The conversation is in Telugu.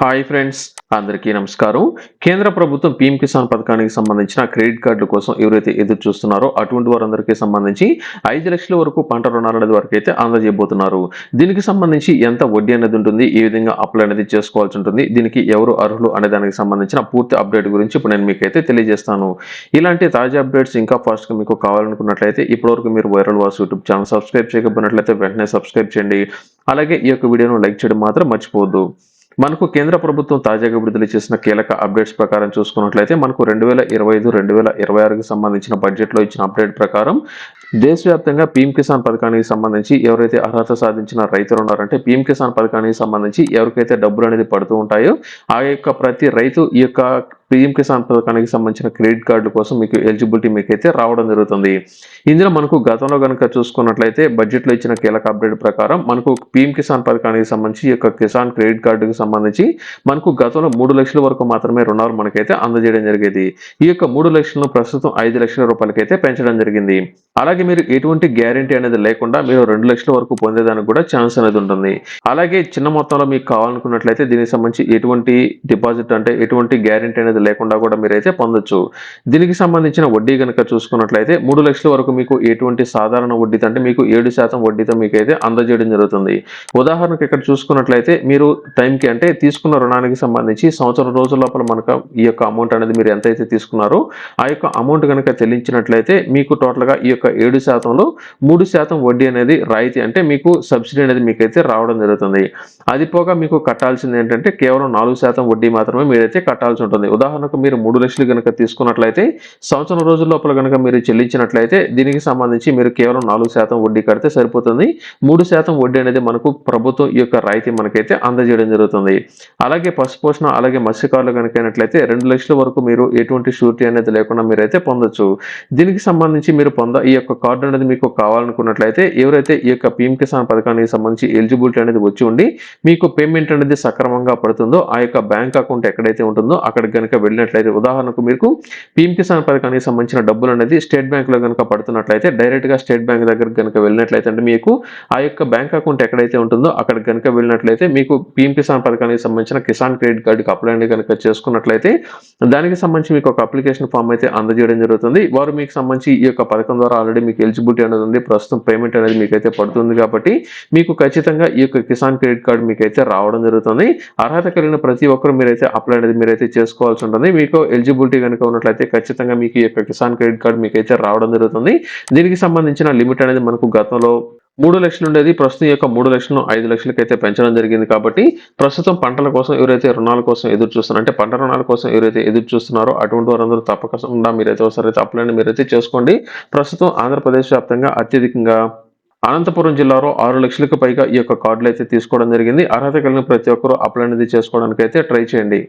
హాయ్ ఫ్రెండ్స్, అందరికీ నమస్కారం. కేంద్ర ప్రభుత్వం పీఎం కిసాన్ పథకానికి సంబంధించిన క్రెడిట్ కార్డుల కోసం ఎవరైతే ఎదురు చూస్తున్నారో అటువంటి వారందరికీ సంబంధించి 5 లక్షల వరకు పంట రుణాల వరకైతే అందజేయబోతున్నారు. దీనికి సంబంధించి ఎంత వడ్డీ అనేది ఉంటుంది, ఏ విధంగా అప్లై అనేది చేసుకోవాల్సి ఉంటుంది, దీనికి ఎవరు అర్హులు అనే దానికి సంబంధించిన పూర్తి అప్డేట్ గురించి ఇప్పుడు నేను మీకైతే తెలియజేస్తాను. ఇలాంటి తాజా అప్డేట్స్ ఇంకా ఫాస్ట్గా మీకు కావాలనుకున్నట్లయితే ఇప్పటివరకు మీరు వైరల్ వాస్ యూట్యూబ్ ఛానల్ సబ్స్క్రైబ్ చేయకపోయినట్లయితే వెంటనే సబ్స్క్రైబ్ చేయండి. అలాగే ఈ యొక్క వీడియోను లైక్ చేయడం మాత్రం మర్చిపోవద్దు. మనకు కేంద్ర ప్రభుత్వం తాజాగా విడుదల చేసిన కీలక అప్డేట్స్ ప్రకారం చూసుకున్నట్లయితే మనకు 2025, 2026కి సంబంధించిన బడ్జెట్లో ఇచ్చిన అప్డేట్ ప్రకారం దేశవ్యాప్తంగా పీఎం కిసాన్ పథకానికి సంబంధించి ఎవరైతే అర్హత సాధించిన రైతులు ఉన్నారంటే పీఎం కిసాన్ పథకానికి సంబంధించి ఎవరికైతే డబ్బులు అనేది పడుతూ ఉంటాయో ఆ యొక్క ప్రతి రైతు ఈ యొక్క పీఎం కిసాన్ పథకానికి సంబంధించిన క్రెడిట్ కార్డుల కోసం మీకు ఎలిజిబిలిటీ మీకైతే రావడం జరుగుతుంది. ఇందులో మనకు గతంలో కనుక చూసుకున్నట్లయితే బడ్జెట్లో ఇచ్చిన కీలక అప్డేట్ ప్రకారం మనకు పీఎం కిసాన్ పథకానికి సంబంధించి ఈ యొక్క కిసాన్ క్రెడిట్ కార్డుకి సంబంధించి మనకు గతంలో 3 లక్షల వరకు మాత్రమే రుణాలు మనకైతే అందజేయడం జరిగేది. ఈ యొక్క 3 లక్షలను ప్రస్తుతం 5 లక్షల రూపాయలకైతే పెంచడం జరిగింది. అలాగే మీరు ఎటువంటి గ్యారంటీ అనేది లేకుండా మీరు 2 లక్షల వరకు పొందేదానికి కూడా ఛాన్స్ అనేది ఉంటుంది. అలాగే చిన్న మొత్తంలో మీకు కావాలనుకున్నట్లయితే దీనికి సంబంధించి ఎటువంటి డిపాజిట్ అంటే ఎటువంటి గ్యారంటీ అనేది లేకుండా కూడా మీరైతే పొందొచ్చు. దీనికి సంబంధించిన వడ్డీ కనుక చూసుకున్నట్లయితే 3 లక్షల వరకు మీకు ఎటువంటి సాధారణ వడ్డీ అంటే మీకు 7% వడ్డీతో మీకైతే అందజేయడం జరుగుతుంది. ఉదాహరణకు ఇక్కడ చూసుకున్నట్లయితే మీరు టైంకి అంటే తీసుకున్న రుణానికి సంబంధించి సంవత్సరం రోజుల లోపల మనకు ఈ యొక్క అమౌంట్ అనేది మీరు ఎంతైతే తీసుకున్నారో ఆ యొక్క అమౌంట్ కనుక చెల్లించినట్లయితే మీకు టోటల్గా ఈ యొక్క 7%లో 3% వడ్డీ అనేది రాయితీ అంటే మీకు సబ్సిడీ అనేది మీకైతే రావడం జరుగుతుంది. అది పోగా మీకు కట్టాల్సింది ఏంటంటే కేవలం 4% వడ్డీ మాత్రమే మీరైతే కట్టాల్సి ఉంటుంది. ఉదాహరణకు మీరు 3 లక్షలు కనుక తీసుకున్నట్లయితే సంవత్సరం రోజుల లోపల కనుక మీరు చెల్లించినట్లయితే దీనికి సంబంధించి మీరు కేవలం 4% వడ్డీ కడితే సరిపోతుంది. 3% వడ్డీ అనేది మనకు ప్రభుత్వం ఈ యొక్క రాయితీ మనకైతే అందజేయడం జరుగుతుంది. అలాగే పశుపోషణ అలాగే మత్స్యకారులు కనుకైనట్లయితే 2 లక్షల వరకు మీరు ఎటువంటి షూరిటీ అనేది లేకుండా మీరైతే పొందొచ్చు. దీనికి సంబంధించి మీరు ఈ యొక్క కార్డు అనేది మీకు కావాలనుకున్నట్లయితే ఎవరైతే ఈ యొక్క పీఎం కిసాన్ పథకానికి సంబంధించి ఎలిజిబిలిటీ అనేది వచ్చి ఉండి మీకు పేమెంట్ అనేది సక్రమంగా పడుతుందో ఆ యొక్క బ్యాంక్ అకౌంట్ ఎక్కడైతే ఉంటుందో అక్కడికి కనుక వెళ్ళినట్లయితే ఉదాహరణకు మీకు పీఎం కిసాన్ పథకానికి సంబంధించిన డబ్బులు అనేది స్టేట్ బ్యాంక్ లో కనుక పడుతున్నట్లయితే డైరెక్ట్ గా స్టేట్ బ్యాంక్ దగ్గరకు కనుక వెళ్ళినట్లయితే అంటే మీకు ఆ యొక్క బ్యాంక్ అకౌంట్ ఎక్కడైతే ఉంటుందో అక్కడికి కనుక వెళ్ళినట్లయితే మీకు పీఎం కిసాన్ పథకానికి సంబంధించిన కిసాన్ క్రెడిట్ కార్డుకి అప్లై అనేది కనుక చేసుకున్నట్లయితే దానికి సంబంధించి మీకు ఒక అప్లికేషన్ ఫామ్ అయితే అందజేయడం జరుగుతుంది. వారు మీకు సంబంధించి ఈ యొక్క పథకం ద్వారా ఆల్రెడీ మీకు ఎలిజిబిలిటీ అనేది ఉంది, ప్రస్తుతం పేమెంట్ అనేది మీకైతే పడుతుంది కాబట్టి మీకు ఖచ్చితంగా ఈ యొక్క కిసాన్ క్రెడిట్ కార్డు మీకైతే రావడం జరుగుతుంది. అర్హత కలిగిన ప్రతి ఒక్కరు మీరైతే అప్లై అనేది మీరైతే చేసుకోవాల్సి ఉంటుంది. మీకు ఎలిజిబిలిటీ కనుక ఉన్నట్లయితే ఖచ్చితంగా మీకు ఈ యొక్క కిసాన్ క్రెడిట్ కార్డు మీకైతే రావడం జరుగుతుంది. దీనికి సంబంధించిన లిమిట్ అనేది మనకు గతంలో 3 లక్షలు ఉండేది, ప్రస్తుతం ఈ యొక్క 3 లక్షలను 5 లక్షలకైతే పెంచడం జరిగింది. కాబట్టి ప్రస్తుతం పంటల కోసం ఎవరైతే రుణాల కోసం ఎదురు చూస్తున్నారో అంటే పంట రుణాల కోసం ఎవరైతే ఎదురు చూస్తున్నారో అటువంటి వారందరూ తప్పకుండా మీరైతే ఒకసారి అప్లై మీరైతే చేసుకోండి. ప్రస్తుతం ఆంధ్రప్రదేశ్ వ్యాప్తంగా అత్యధికంగా అనంతపురం జిల్లాలో 6 లక్షలకు పైగా ఈ యొక్క కార్డులు అయితే తీసుకోవడం జరిగింది. అర్హత కలిగిన ప్రతి ఒక్కరూ అప్లై అనేది చేసుకోవడానికి అయితే ట్రై చేయండి.